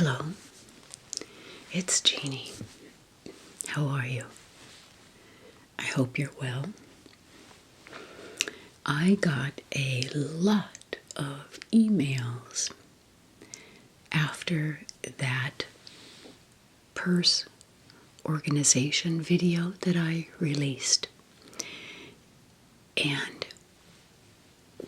Hello, it's Jeannie. How are you? I hope you're well. I got a lot of emails after that purse organization video that I released. And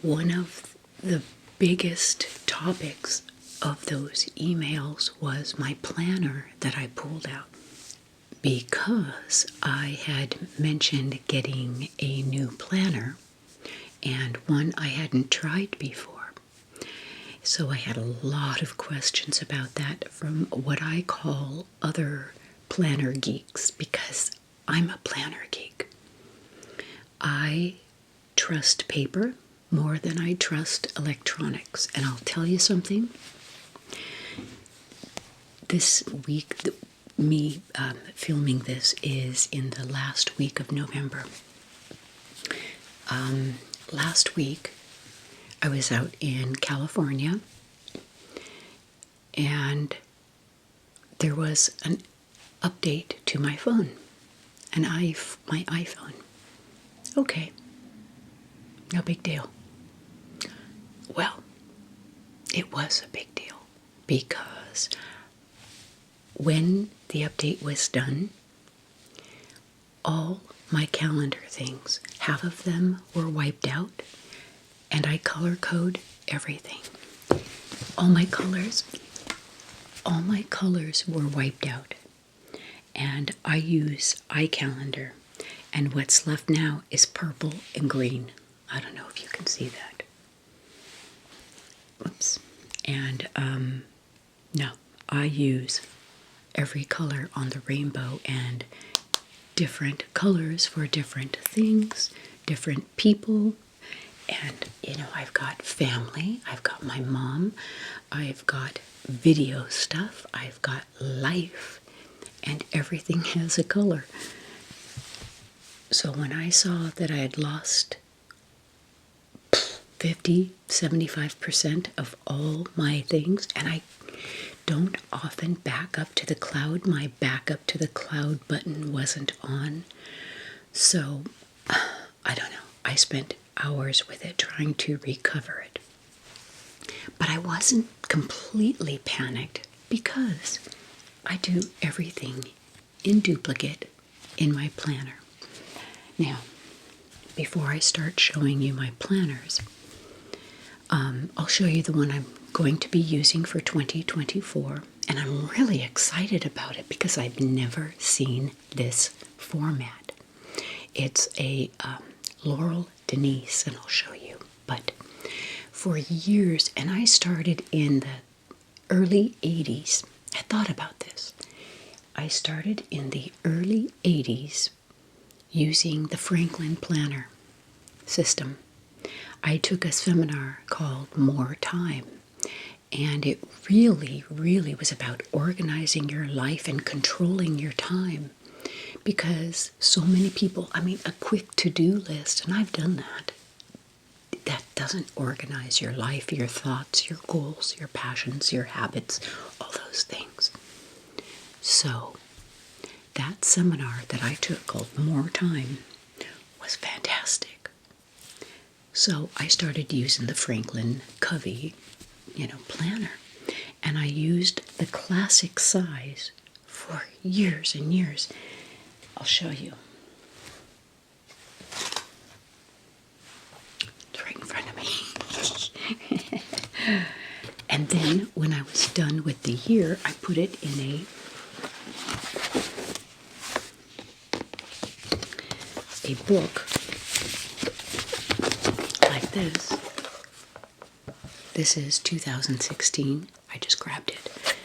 one of the biggest topics of those emails was my planner that I pulled out, because I had mentioned getting a new planner and one I hadn't tried before. So I had a lot of questions about that from what I call other planner geeks, because I'm a planner geek. I trust paper more than I trust electronics. And I'll tell you something. This week, me filming this is in the last week of November. Last week, I was out in California, and there was an update to my phone, my iPhone. Okay, no big deal. Well, it was a big deal, because when the update was done, all my calendar things, half of them were wiped out, and I color code everything. All my colors were wiped out, and I use iCalendar, and what's left now is purple and green. I don't know if you can see that. Whoops. And no, I use every color on the rainbow, and different colors for different things, different people. And, I've got family, I've got my mom, I've got video stuff, I've got life, and everything has a color. So when I saw that I had lost 50-75% of all my things, and I don't often back up to the cloud. My backup to the cloud button wasn't on. So, I don't know. I spent hours with it trying to recover it. But I wasn't completely panicked, because I do everything in duplicate in my planner. Now, before I start showing you my planners, I'll show you the one I'm going to be using for 2024, and I'm really excited about it because I've never seen this format. It's a Laurel Denise, and I'll show you. But for years, and I started in the early 80s. I thought about this. I started in the early 80s using the Franklin Planner system. I took a seminar called More Time, and it really, really was about organizing your life and controlling your time, because so many people, a quick to-do list, and I've done that, that doesn't organize your life, your thoughts, your goals, your passions, your habits, all those things. So that seminar that I took called More Time was fantastic. So I started using the Franklin Covey, planner. And I used the classic size for years and years. I'll show you. It's right in front of me. And then when I was done with the year, I put it in a book like this. This is 2016. I just grabbed it.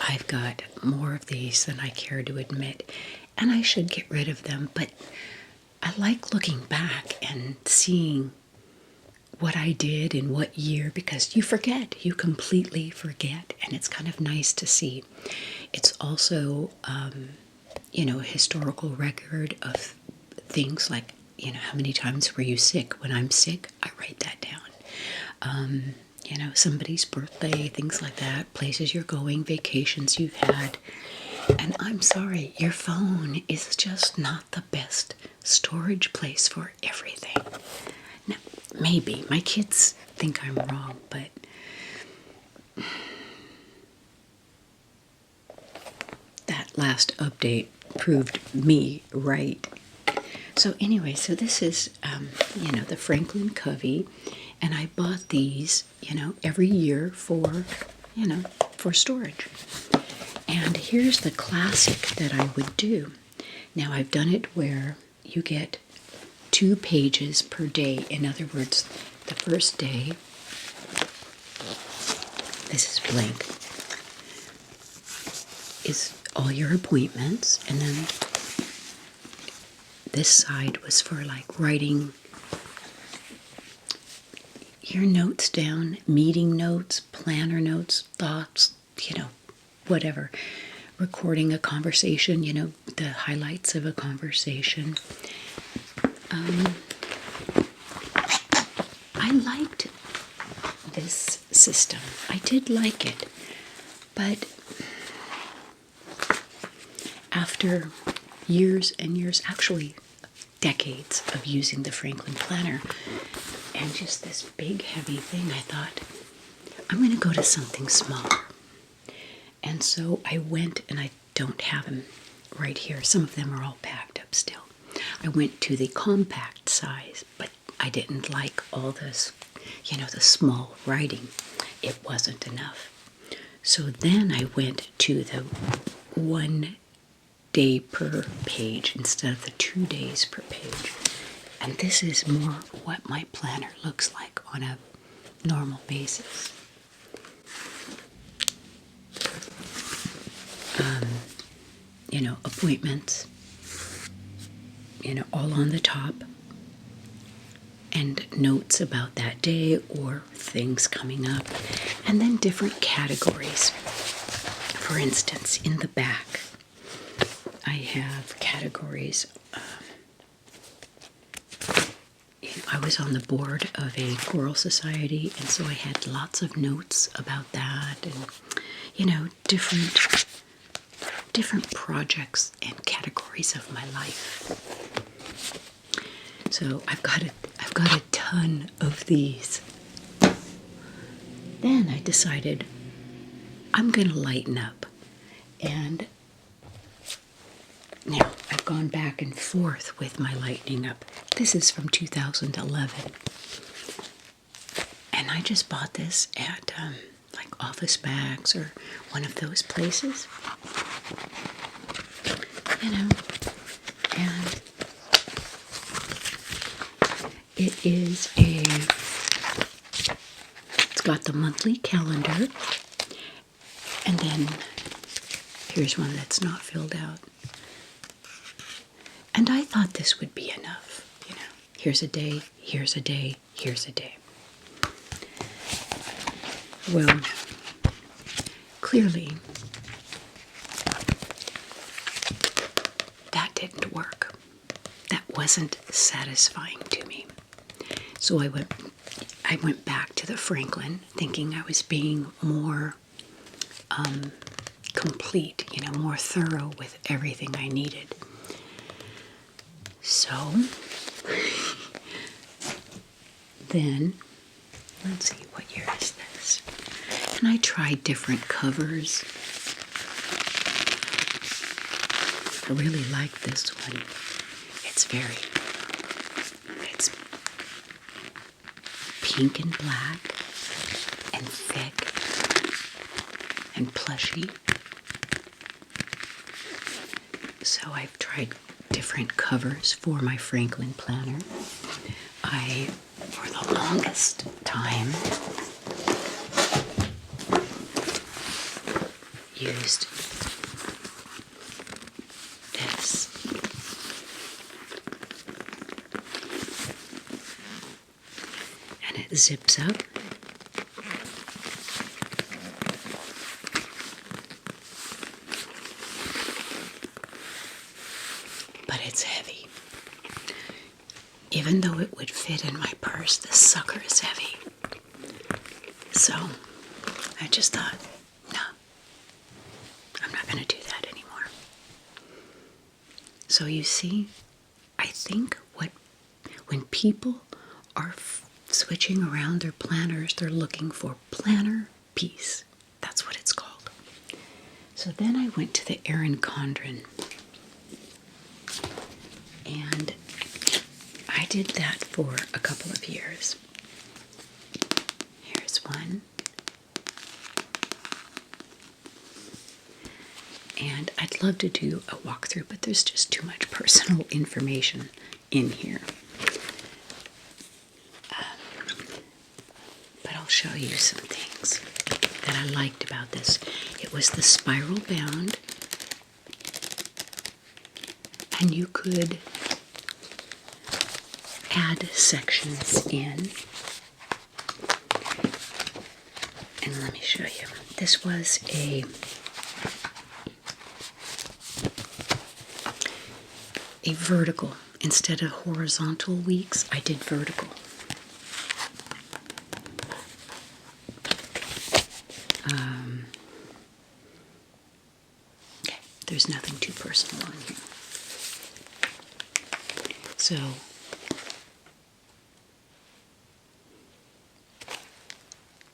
I've got more of these than I care to admit, and I should get rid of them, but I like looking back and seeing what I did in what year, because you completely forget, and it's kind of nice to see. It's also, a historical record of things like, how many times were you sick? When I'm sick, I write that down. somebody's birthday, things like that, places you're going, vacations you've had. And I'm sorry, your phone is just not the best storage place for everything. Now, maybe my kids think I'm wrong, but that last update proved me right. So anyway, so this is, the Franklin Covey, and I bought these, every year for storage. And here's the classic that I would do. Now I've done it where you get 2 pages per day. In other words, the first day, this is blank, is all your appointments, and then this side was for like writing your notes down, meeting notes, planner notes, thoughts, whatever. Recording a conversation, the highlights of a conversation. I liked this system. I did like it. But after years and years, actually decades of using the Franklin Planner, and just this big heavy thing, I thought, I'm going to go to something smaller. And so I went, and I don't have them right here. Some of them are all packed up still. I went to the compact size, but I didn't like all this, the small writing. It wasn't enough. So then I went to the 1 day per page instead of the 2 days per page. And this is more what my planner looks like on a normal basis. Appointments, all on the top, and notes about that day or things coming up, and then different categories. For instance, in the back, I have categories. I was on the board of a choral society, and so I had lots of notes about that, and different projects and categories of my life. So I've got a ton of these. Then I decided I'm going to lighten up, and now I've gone back and forth with my lightening up. This is from 2011, and I just bought this at like Office Bags or one of those places, and it's got the monthly calendar, and then here's one that's not filled out. And I thought this would be enough, Here's a day, here's a day, here's a day. Well, clearly, that didn't work. That wasn't satisfying to me. So I went back to the Franklin, thinking I was being more complete, more thorough with everything I needed. So then, let's see, what year is this? And I tried different covers. I really like this one. It's pink and black and thick and plushy. So I've tried different covers for my Franklin Planner. I, for the longest time, used this. And it zips up. But it's heavy. Even though it would fit in my purse, this sucker is heavy. So I just thought, no, I'm not going to do that anymore. So you see, I think when people are switching around their planners, they're looking for planner peace. That's what it's called. So then I went to the Erin Condren, and I did that for a couple of years. Here's one. And I'd love to do a walkthrough, but there's just too much personal information in here. But I'll show you some things that I liked about this. It was the spiral bound, and you could add sections in. And let me show you. This was a vertical. Instead of horizontal weeks, I did vertical. Okay, there's nothing too personal on here. So,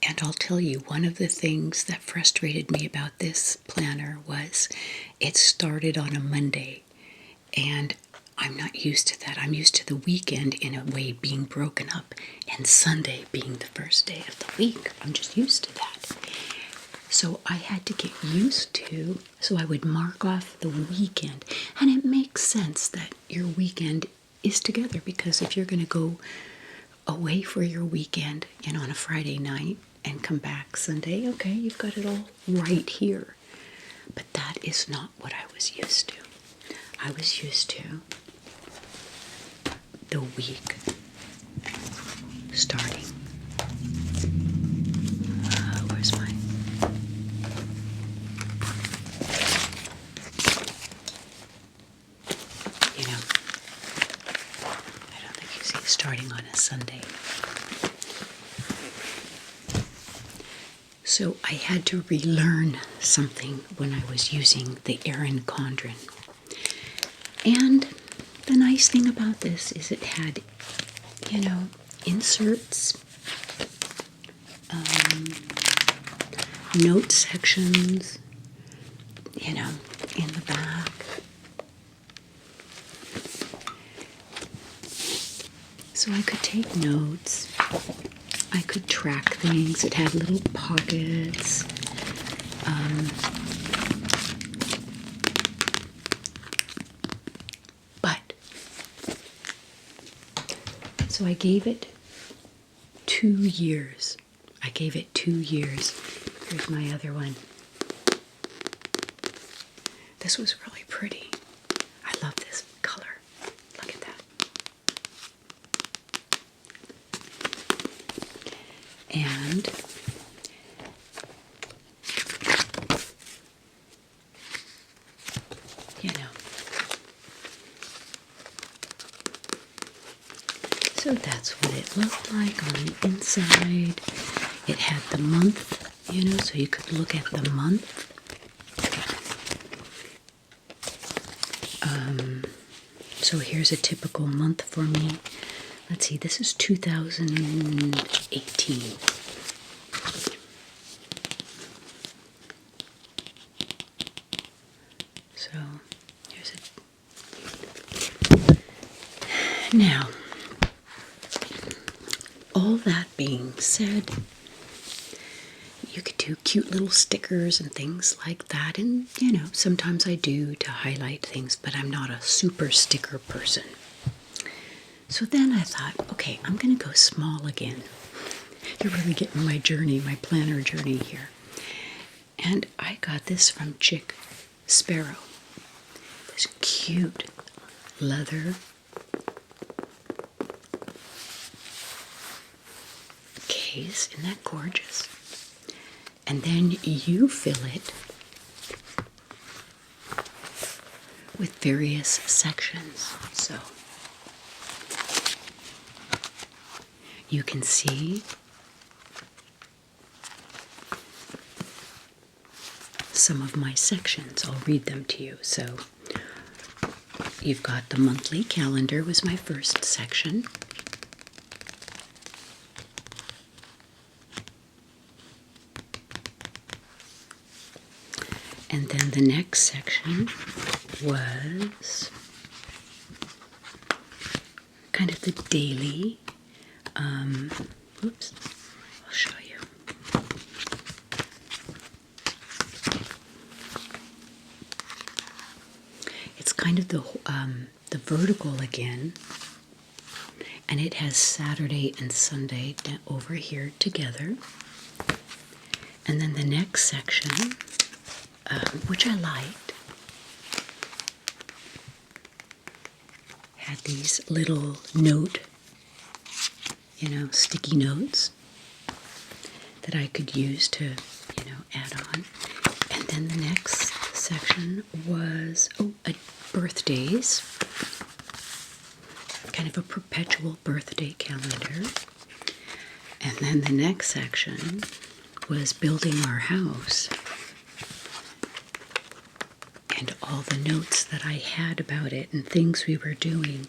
and I'll tell you, one of the things that frustrated me about this planner was it started on a Monday, and I'm not used to that. I'm used to the weekend in a way being broken up and Sunday being the first day of the week. I'm just used to that. So I had to get used to, so I would mark off the weekend. And it makes sense that your weekend is together, because if you're going to go away for your weekend, on a Friday night and come back Sunday, okay, you've got it all right here. But that is not what I was used to. I was used to the week starting. Where's mine? I don't think you see starting on a Sunday. So I had to relearn something when I was using the Erin Condren. And the nice thing about this is it had, inserts, note sections, in the back. So I could take notes. I could track things. It had little pockets. So I gave it 2 years. Here's my other one. This was really pretty. I love this color. Look at that. And so that's what it looked like on the inside. It had the month, so you could look at the month. So here's a typical month for me. Let's see, this is 2018. So here's it. Now, all that being said, you could do cute little stickers and things like that. And, sometimes I do to highlight things, but I'm not a super sticker person. So then I thought, okay, I'm going to go small again. You're really getting my journey, my planner journey here. And I got this from Sparrow. This cute leather case. Isn't that gorgeous? And then you fill it with various sections. So you can see some of my sections. I'll read them to you. So you've got the monthly calendar was my first section. And then the next section was kind of the daily, oops, I'll show you. It's kind of the vertical again, and it has Saturday and Sunday over here together. And then the next section, which I liked, had these little sticky notes that I could use to, add on. And then the next section was, birthdays, kind of a perpetual birthday calendar. And then the next section was building our house. And all the notes that I had about it and things we were doing.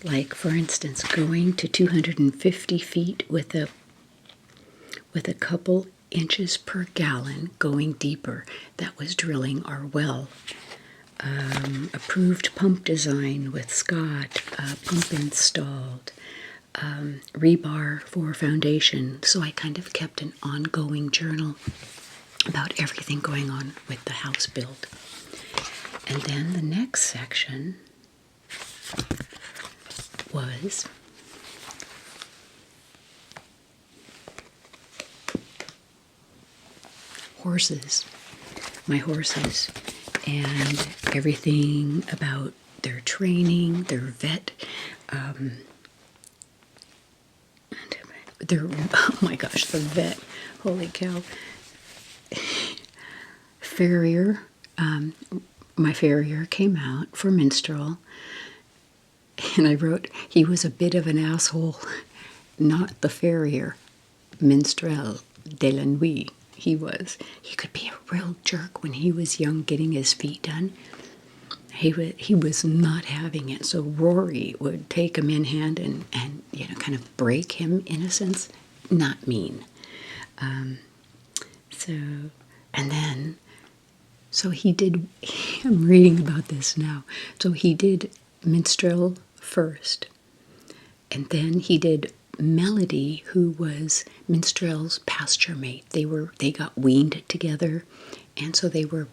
Like, for instance, going to 250 feet with a couple inches per gallon, going deeper. That was drilling our well. Approved pump design with Scott, pump installed. Rebar for foundation. So I kind of kept an ongoing journal about everything going on with the house build. And then the next section was horses, my horses, and everything about their training, their vet, oh my gosh, the vet, holy cow. Farrier, my farrier came out for minstrel, and I wrote, he was a bit of an asshole, not the farrier, minstrel de la nuit. He could be a real jerk when he was young getting his feet done. He was not having it, so Rory would take him in hand and kind of break him in a sense, not mean. So he did, I'm reading about this now, so he did minstrel first, and then he did Melody, who was minstrel's pasture mate. They got weaned together, and so they were,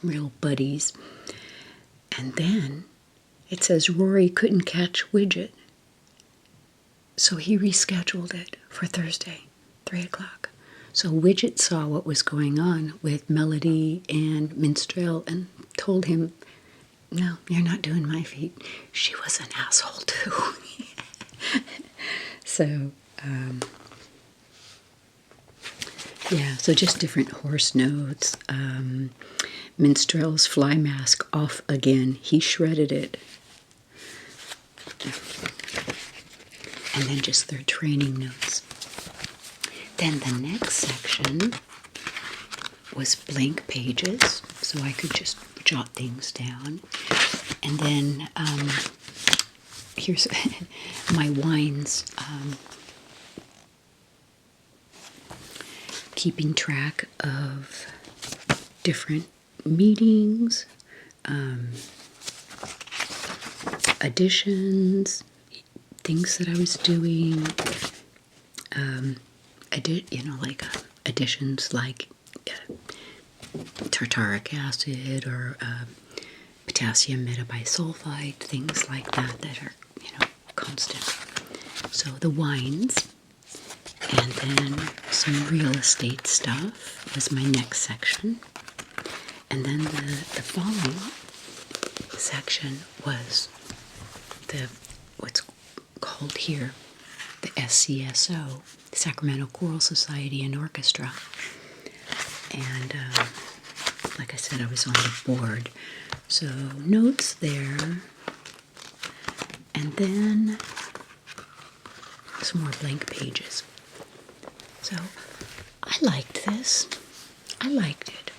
real buddies. And then it says Rory couldn't catch Widget, so he rescheduled it for Thursday, 3 o'clock. So Widget saw what was going on with Melody and Minstrel and told him, no, you're not doing my feet. She was an asshole too. So, so just different horse notes. Minstrel's fly mask off again. He shredded it. And then just their training notes. Then the next section was blank pages, so I could just jot things down. And then here's my wines. Keeping track of different meetings, additions, things that I was doing. I did, additions like tartaric acid or potassium metabisulfite, things like that are, constant. So the wines, and then some real estate stuff was my next section. And then the following section was what's called here the SCSO, Sacramento Choral Society and Orchestra. And like I said, I was on the board. So notes there. And then some more blank pages. So I liked this. I liked it.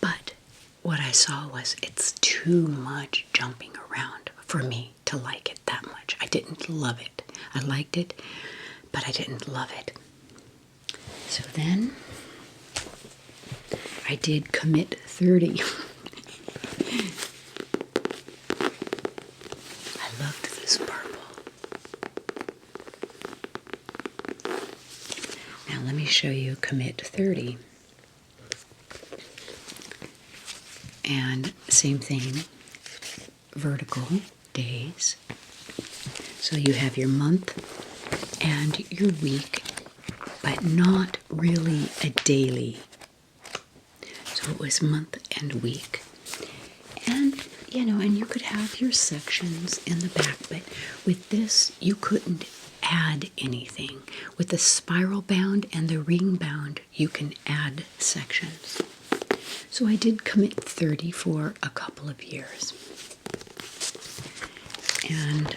But what I saw was it's too much jumping around for me to like it that much. I didn't love it. I liked it, but I didn't love it. So then I did commit 30. I loved this purple. Now let me show you commit 30. And same thing, vertical days. So you have your month and your week, but not really a daily. So it was month and week. And, and you could have your sections in the back, but with this, you couldn't add anything. With the spiral bound and the ring bound, you can add sections. So I did commit 30 for a couple of years. And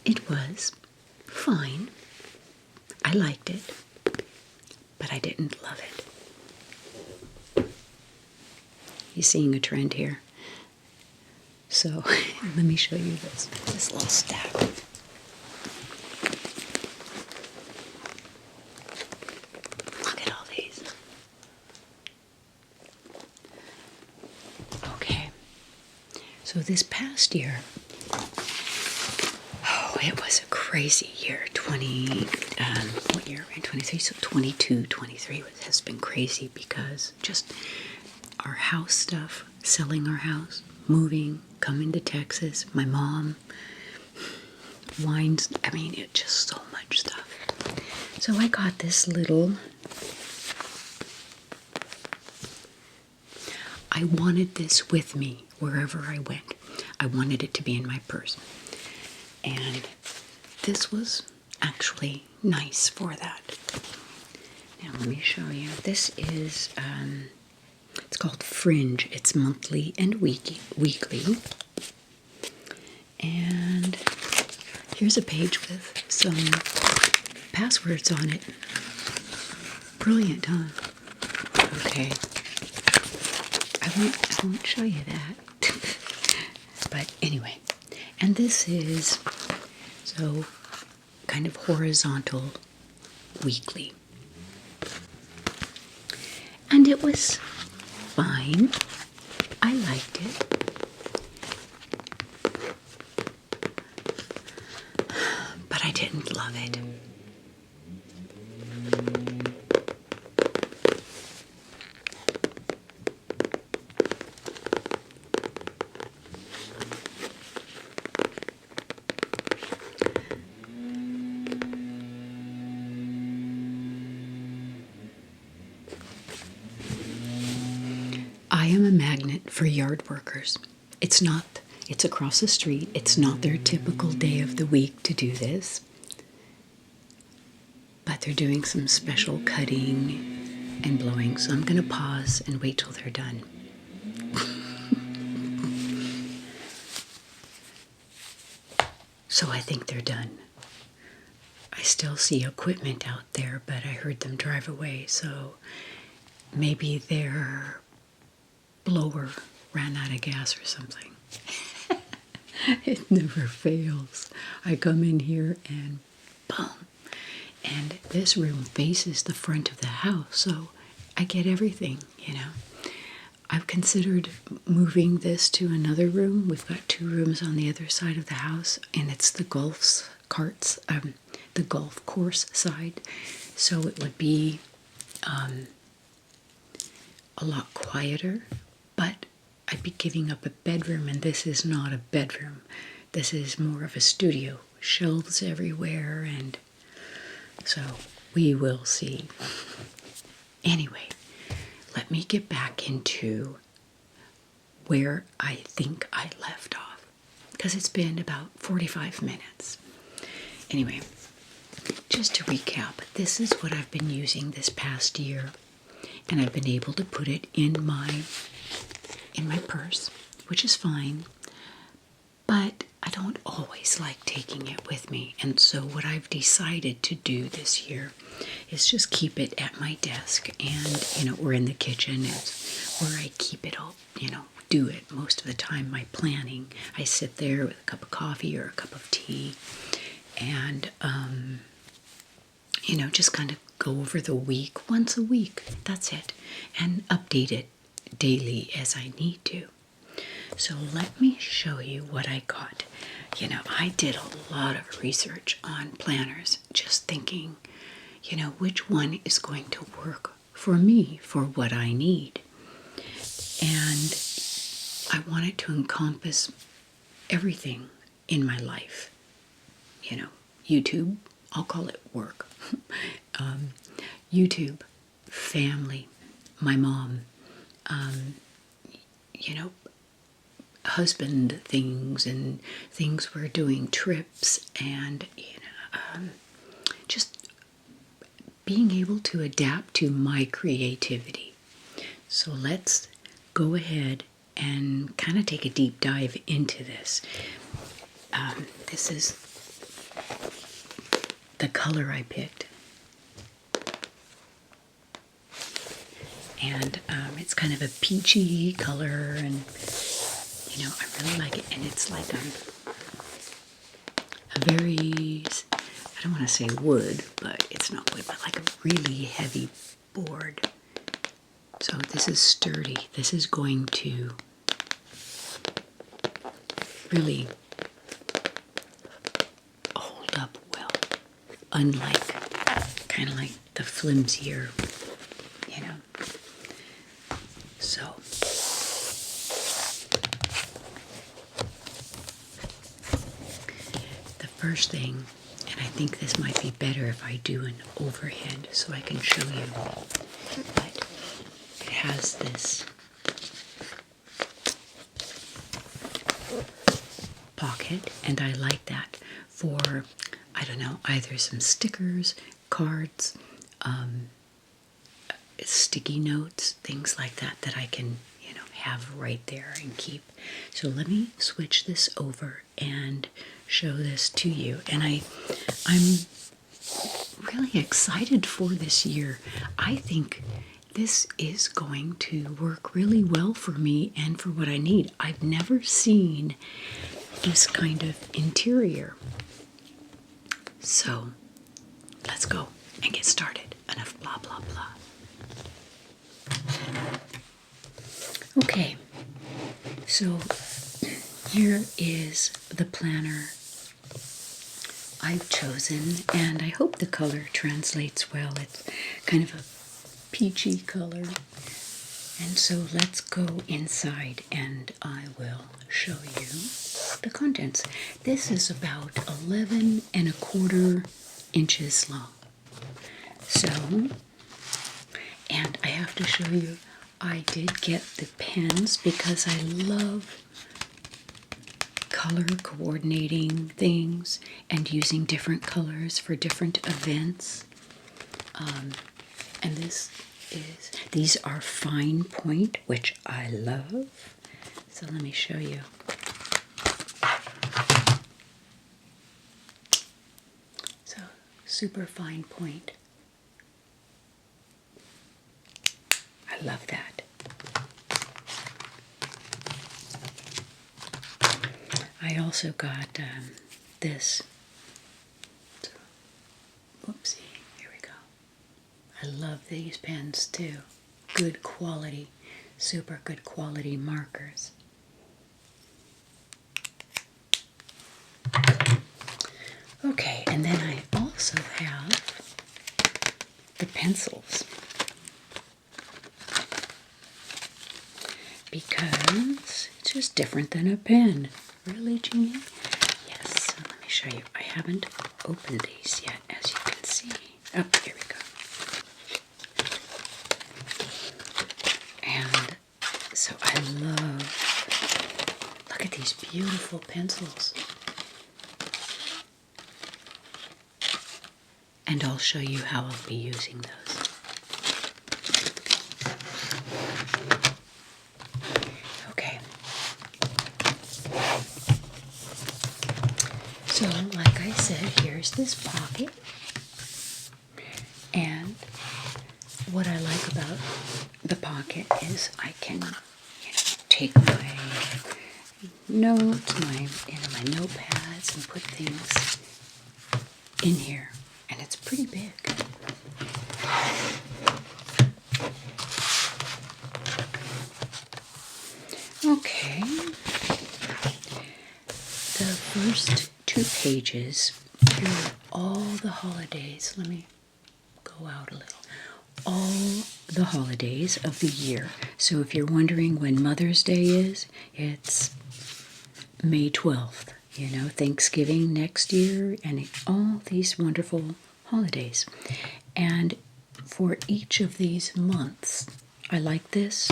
it was fine. I liked it, but I didn't love it. You seeing a trend here? So let me show you this little stack. Look at all these. Okay, so this past year, it was a crazy year. What year? 23. So 22, 23 has been crazy because just our house stuff, selling our house, moving, coming to Texas, my mom, wines. It's just so much stuff. So I got this little. I wanted this with me wherever I went. I wanted it to be in my purse. And this was actually nice for that. Now let me show you. This is, it's called Fringe. It's monthly and weekly. And here's a page with some passwords on it. Brilliant, huh? Okay. I won't show you that. But anyway. And this is, so, kind of horizontal weekly. And it was fine. I liked it. But I didn't love it. I am a magnet for yard workers. It's across the street. It's not their typical day of the week to do this. But they're doing some special cutting and blowing. So I'm going to pause and wait till they're done. So I think they're done. I still see equipment out there, but I heard them drive away. So maybe their blower ran out of gas or something. It never fails. I come in here and boom. And this room faces the front of the house, so I get everything, I've considered moving this to another room. We've got 2 rooms on the other side of the house, and it's the golf course side. So it would be a lot quieter, but I'd be giving up a bedroom, and this is not a bedroom. This is more of a studio. Shelves everywhere, and so we will see. Anyway, let me get back into where I think I left off, because it's been about 45 minutes. Anyway, just to recap, this is what I've been using this past year, and I've been able to put it in my in my purse, which is fine, but I don't always like taking it with me. And so what I've decided to do this year is just keep it at my desk, and or in the kitchen is where I keep it all, do it most of the time. My planning, I sit there with a cup of coffee or a cup of tea, and just kind of go over the week once a week. That's it, and update it daily as I need to. So let me show you what I got. I did a lot of research on planners, just thinking, which one is going to work for me, for what I need. And I want it to encompass everything in my life. YouTube, I'll call it work. YouTube, family, my mom, husband things and things we're doing, trips, and just being able to adapt to my creativity. So let's go ahead and kind of take a deep dive into this. This is the color I picked. And it's kind of a peachy color, and I really like it. And it's like a very, I don't want to say wood, but it's not wood, but like a really heavy board. So this is sturdy. This is going to really hold up well, unlike kind of like the flimsier, So the first thing, and I think this might be better if I do an overhead so I can show you, but it has this pocket, and I like that for, I don't know, either some stickers, cards, sticky notes, things like that I can, have right there and keep. So let me switch this over and show this to you. And I'm really excited for this year. I think this is going to work really well for me and for what I need. I've never seen this kind of interior. So let's go and get started. Enough blah, blah, blah. Okay, so here is the planner I've chosen, and I hope the color translates well. It's kind of a peachy color. And so let's go inside and I will show you the contents. This is about 11¼ inches long. So, and I have to show you, I did get the pens because I love color coordinating things and using different colors for different events. And these are fine point, which I love. So let me show you. So super fine point. I love that. I also got this. So, whoopsie, here we go. I love these pens too. Good quality, super good quality markers. Okay, and then I also have the pencils. Because it's just different than a pen. Really, Jeannie? Yes, so let me show you. I haven't opened these yet, as you can see. Oh, here we go. And so I love, look at these beautiful pencils. And I'll show you how I'll be using those. like I said, here's this pocket. And what I like about the pocket is I can take my notes, my notepads, and put things in here. And it's pretty big. Okay. The first 2 pages, here are all the holidays. Let me go out a little. All the holidays of the year. So if you're wondering when Mother's Day is, it's May 12th. Thanksgiving next year, and all these wonderful holidays. And for each of these months, I like this.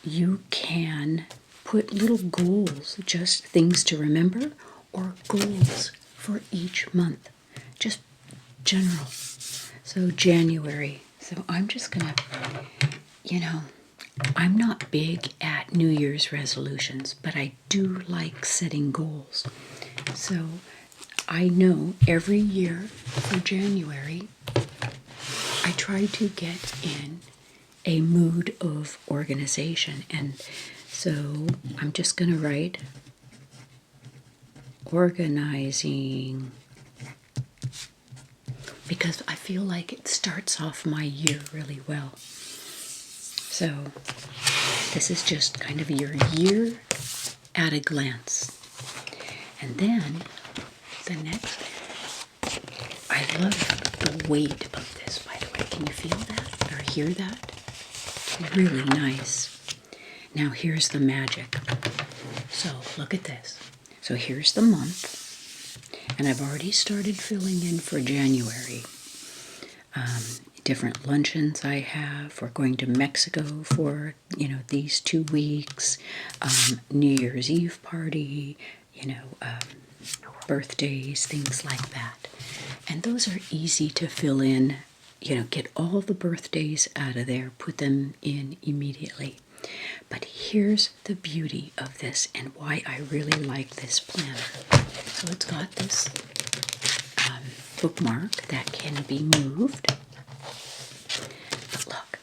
You can put little goals, just things to remember, or goals for each month, just general. So January. So I'm just gonna, I'm not big at New Year's resolutions, but I do like setting goals. So I know every year for January, I try to get in a mood of organization. And so I'm just going to write organizing, because I feel like it starts off my year really well. So this is just kind of your year at a glance. And then the next, I love the weight of this, by the way. Can you feel that or hear that? Really nice. Now here's the magic. So look at this. So here's the month, and I've already started filling in for January. Different luncheons I have. We're going to Mexico for, these 2 weeks. New Year's Eve party, birthdays, things like that. And those are easy to fill in. Get all the birthdays out of there, put them in immediately. But here's the beauty of this and why I really like this planner. So it's got this bookmark that can be moved. But look,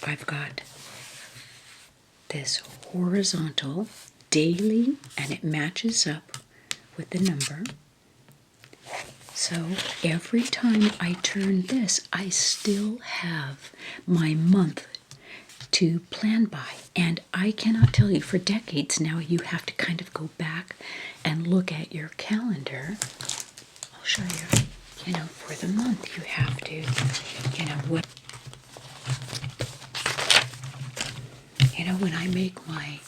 I've got this horizontal daily, and it matches up with the number. So every time I turn this, I still have my month to plan by. And I cannot tell you, for decades now, you have to kind of go back and look at your calendar. I'll show you. For the month, you have to, when I make my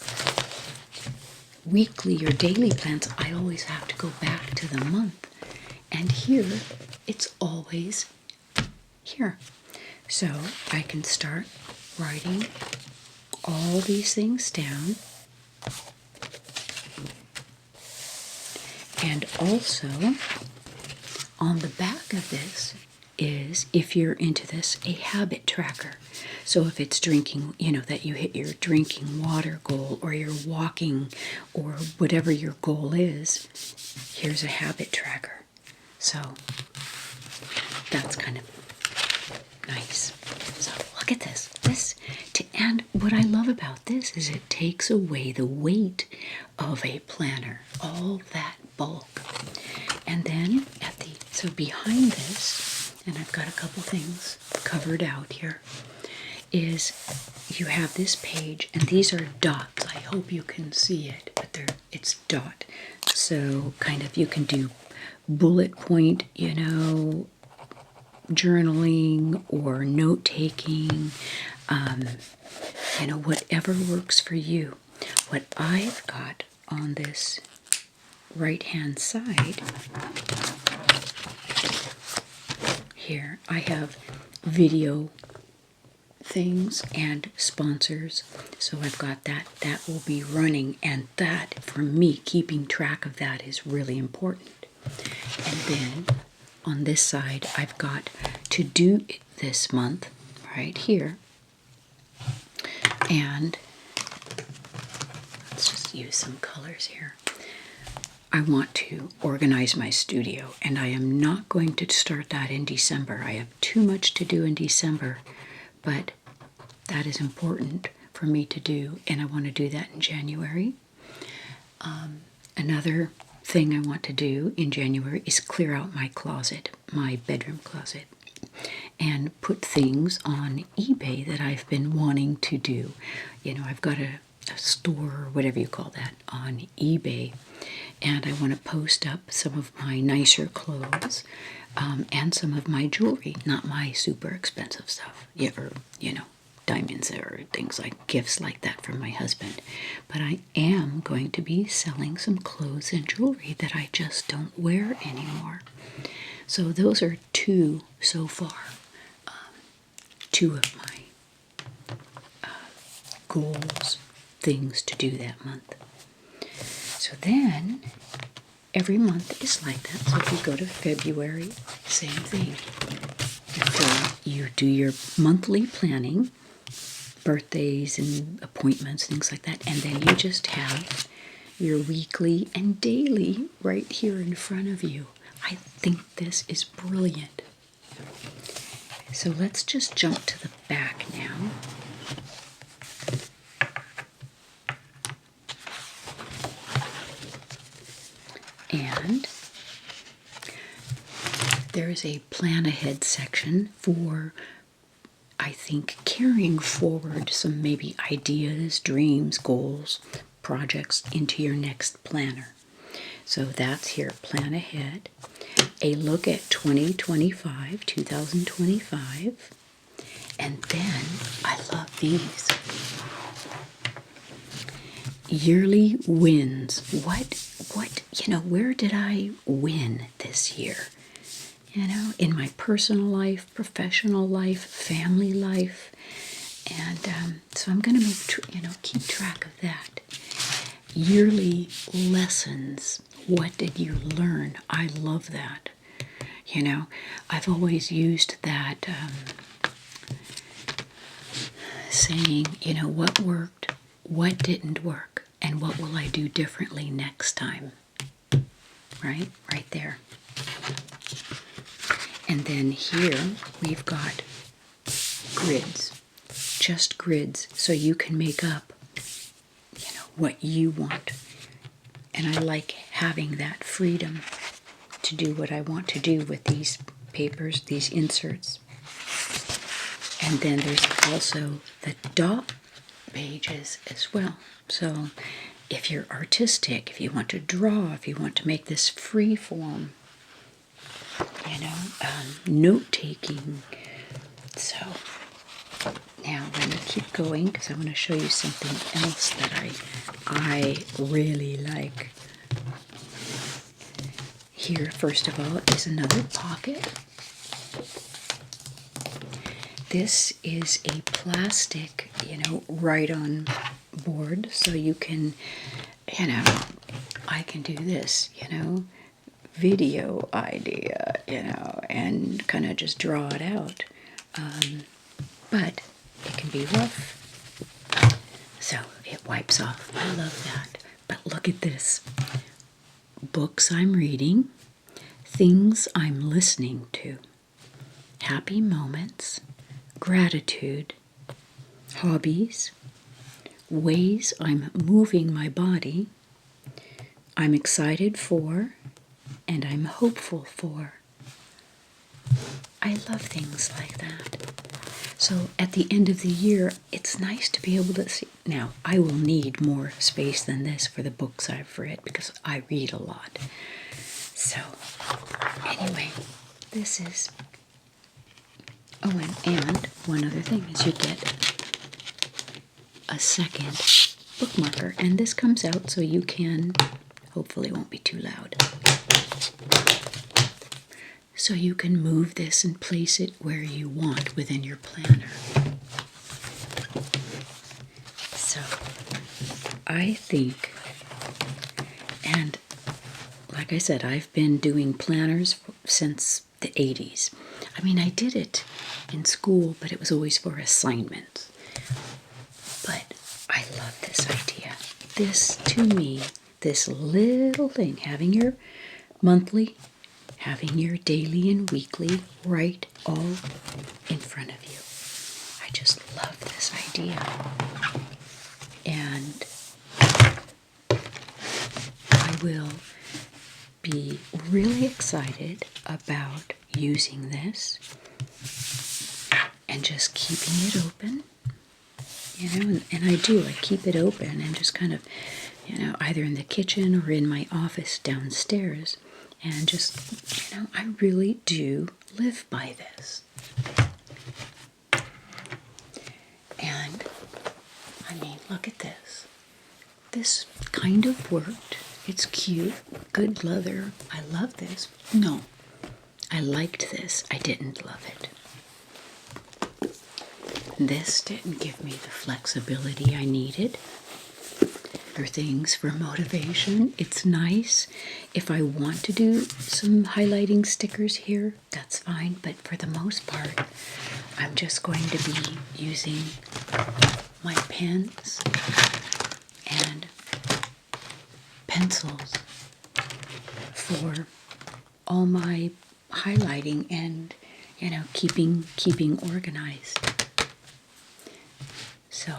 weekly or daily plans, I always have to go back to the month. And here, it's always here. So I can start writing all these things down. And also, on the back of this is, if you're into this, a habit tracker. So if it's drinking, that you hit your drinking water goal, or you're walking, or whatever your goal is, here's a habit tracker. So that's kind of nice. So look at this. And what I love about this is it takes away the weight of a planner, all that bulk. And then so behind this, and I've got a couple things covered out here, is you have this page, and these are dots. I hope you can see it, but it's dot. So kind of you can do bullet point, journaling or note-taking, whatever works for you. What I've got on this right-hand side here, I have video things and sponsors. So I've got that will be running, and that, for me, keeping track of that is really important. And then on this side, I've got to do this month right here. And let's just use some colors here. I want to organize my studio, and I am not going to start that in December. I have too much to do in December, but that is important for me to do, and I want to do that in January. Another thing I want to do in January is clear out my closet, my bedroom closet, and put things on eBay that I've been wanting to do. You know, I've got a store, or whatever you call that, on eBay, and I want to post up some of my nicer clothes and some of my jewelry, not my super expensive stuff, or, you know, diamonds or things like gifts like that from my husband. But I am going to be selling some clothes and jewelry that I just don't wear anymore. So those are two so far, two of my goals, things to do that month. So then every month is like that. So if you go to February, same thing. You do your monthly planning, birthdays and appointments, things like that, and then you just have your weekly and daily right here in front of you. I think this is brilliant. So let's just jump to the back now. And there is a plan ahead section for, I think, carrying forward some maybe ideas, dreams, goals, projects into your next planner. So that's here, plan ahead. A look at 2025, and then I love these. Yearly wins. What, where did I win this year? You know, in my personal life, professional life, family life. And so I'm going to keep track of that. Yearly lessons. What did you learn? I love that. You know, I've always used that saying, you know, what worked, what didn't work, and what will I do differently next time? Right there. And then here we've got grids, just grids, so you can make up, you know, what you want. And I like having that freedom to do what I want to do with these papers, these inserts. And then there's also the dot pages as well. So if you're artistic, if you want to draw, if you want to make this free form, you know, note-taking. So now let me keep going because I want to show you something else that I really like. Here, first of all, is another pocket. This is a plastic, you know, write-on board, so you can, you know, I can do this, you know, video idea, you know, and kind of just draw it out. But it can be rough, so it wipes off. I love that. But look at this. Books I'm reading, things I'm listening to, happy moments, gratitude, hobbies, ways I'm moving my body, I'm excited for, and I'm hopeful for. I love things like that. So at the end of the year, it's nice to be able to see. Now, I will need more space than this for the books I've read because I read a lot. So, anyway, this is... Oh, and one other thing is you get a second bookmarker. And this comes out so you can... Hopefully it won't be too loud. So you can move this and place it where you want within your planner. So I think, and like I said, I've been doing planners since the 80s. I mean, I did it in school, but it was always for assignments. But I love this idea. This, to me, this little thing, having your monthly, having your daily and weekly right all in front of you. I just love this idea. And I will be really excited about using this and just keeping it open. And I do. I keep it open and just kind of, either in the kitchen or in my office downstairs. And just, I really do live by this. And, I mean, look at this. This kind of worked. It's cute. Good leather. I love this. No, I liked this. I didn't love it. This didn't give me the flexibility I needed for things for motivation. It's nice. If I want to do some highlighting stickers here, that's fine. But for the most part, I'm just going to be using my pens and pencils for all my highlighting and, keeping organized. So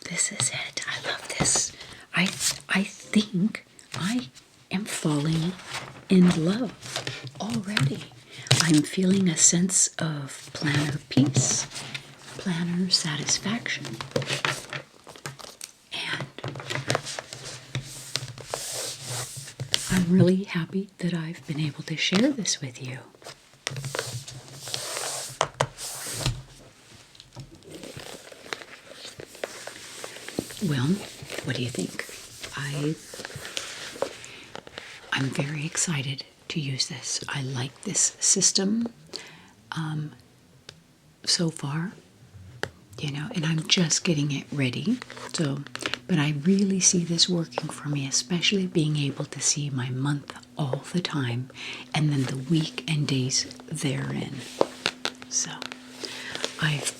this is it. I love this. I think I am falling in love already. I'm feeling a sense of planner peace, planner satisfaction. And I'm really happy that I've been able to share this with you. Well, what do you think? I'm very excited to use this. I like this system so far, and I'm just getting it ready. But I really see this working for me, especially being able to see my month all the time and then the week and days therein. So I've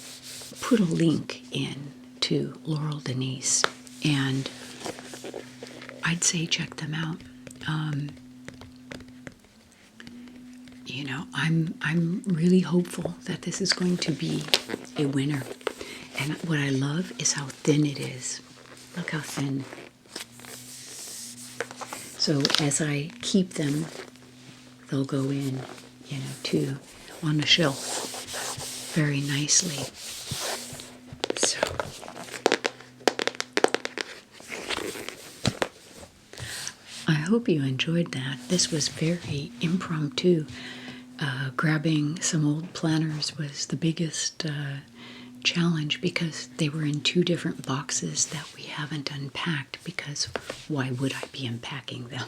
put a link in to Laurel Denise, and I'd say check them out. I'm really hopeful that this is going to be a winner. And what I love is how thin it is. Look how thin. So as I keep them, they'll go in, on the shelf very nicely. So I hope you enjoyed that. This was very impromptu. Grabbing some old planners was the biggest challenge because they were in two different boxes that we haven't unpacked, because why would I be unpacking them?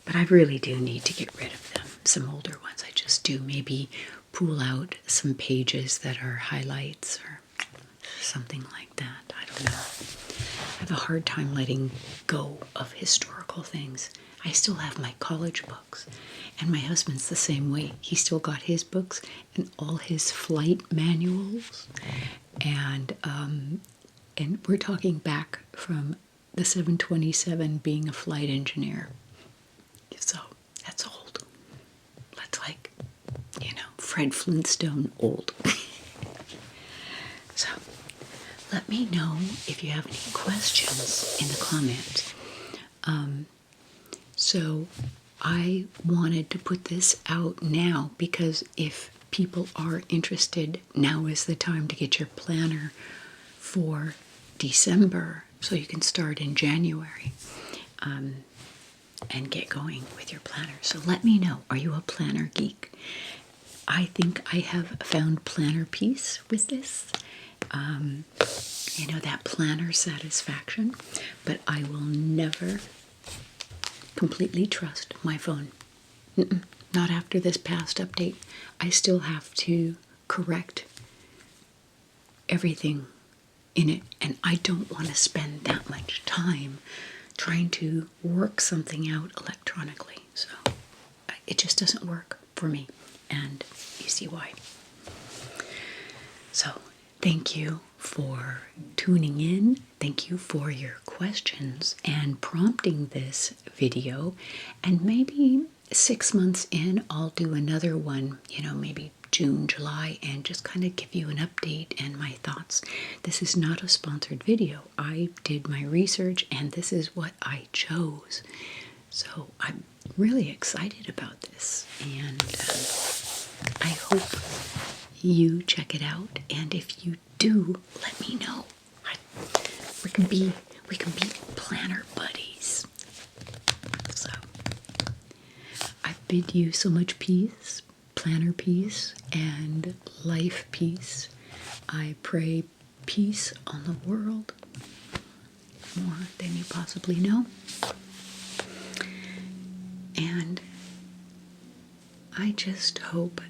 But I really do need to get rid of them. Some older ones I just do. Maybe pull out some pages that are highlights or something like that. I don't know. I have a hard time letting go of historical things. I still have my college books, and my husband's the same way. He still got his books and all his flight manuals, and we're talking back from the 727 being a flight engineer. So that's old. That's like, Fred Flintstone old. So let me know if you have any questions in the comments. So I wanted to put this out now because if people are interested, now is the time to get your planner for December so you can start in January and get going with your planner. So let me know, are you a planner geek? I think I have found planner peace with this. That planner satisfaction, but I will never completely trust my phone. Not after this past update. I still have to correct everything in it, and I don't want to spend that much time trying to work something out electronically. So it just doesn't work for me. and you see why. So, thank you for tuning in. Thank you for your questions and prompting this video. And maybe 6 months in, I'll do another one, maybe June, July, and just kind of give you an update and my thoughts. This is not a sponsored video. I did my research and this is what I chose. So I'm really excited about this, and I hope you check it out. And if you do, let me know. We can be planner buddies. So I bid you so much peace, planner peace, and life peace. I pray peace on the world more than you possibly know. And I just hope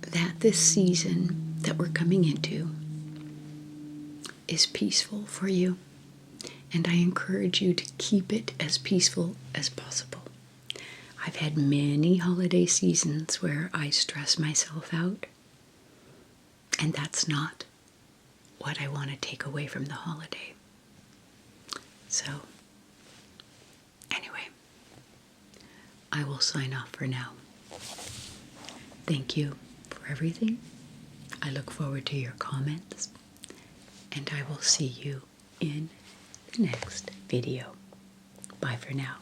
that this season that we're coming into is peaceful for you. And I encourage you to keep it as peaceful as possible. I've had many holiday seasons where I stress myself out. And that's not what I want to take away from the holiday. So, anyway, I will sign off for now. Thank you for everything. I look forward to your comments, and I will see you in the next video. Bye for now.